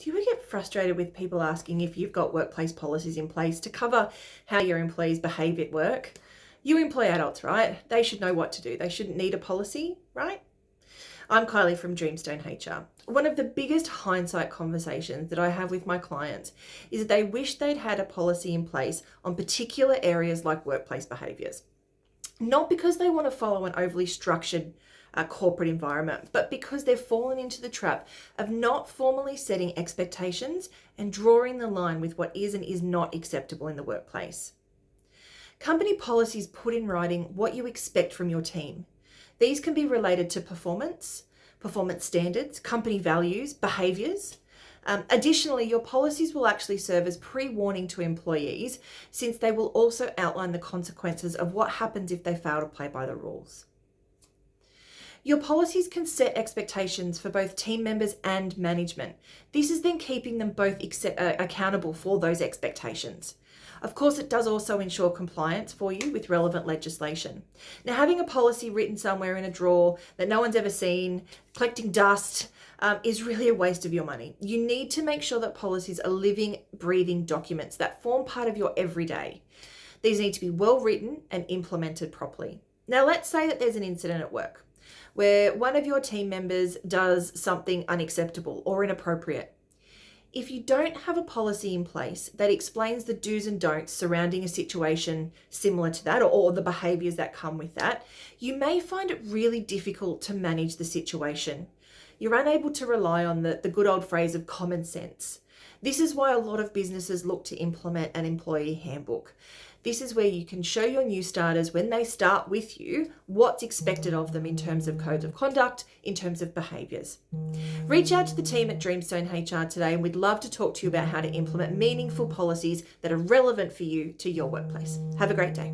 Do you ever get frustrated with people asking if you've got workplace policies in place to cover how your employees behave at work? You employ adults, right? They should know what to do. They shouldn't need a policy, right? I'm Kylie from Dreamstone HR. One of the biggest hindsight conversations that I have with my clients is that they wish they'd had a policy in place on particular areas like workplace behaviours. Not because they want to follow an overly structured corporate environment, but because they've fallen into the trap of not formally setting expectations and drawing the line with what is and is not acceptable in the workplace. Company policies put in writing what you expect from your team. These can be related to performance standards, company values, behaviours. Additionally, your policies will actually serve as pre-warning to employees, since they will also outline the consequences of what happens if they fail to play by the rules. Your policies can set expectations for both team members and management. This is then keeping them both accountable for those expectations. Of course, it does also ensure compliance for you with relevant legislation. Now, having a policy written somewhere in a drawer that no one's ever seen, collecting dust, is really a waste of your money. You need to make sure that policies are living, breathing documents that form part of your everyday. These need to be well written and implemented properly. Now, let's say that there's an incident at work where one of your team members does something unacceptable or inappropriate. If you don't have a policy in place that explains the do's and don'ts surrounding a situation similar to that, or the behaviours that come with that, you may find it really difficult to manage the situation. You're unable to rely on the good old phrase of common sense. This is why a lot of businesses look to implement an employee handbook. This is where you can show your new starters, when they start with you, what's expected of them in terms of codes of conduct, in terms of behaviours. Reach out to the team at Dreamstone HR today, and we'd love to talk to you about how to implement meaningful policies that are relevant for you to your workplace. Have a great day.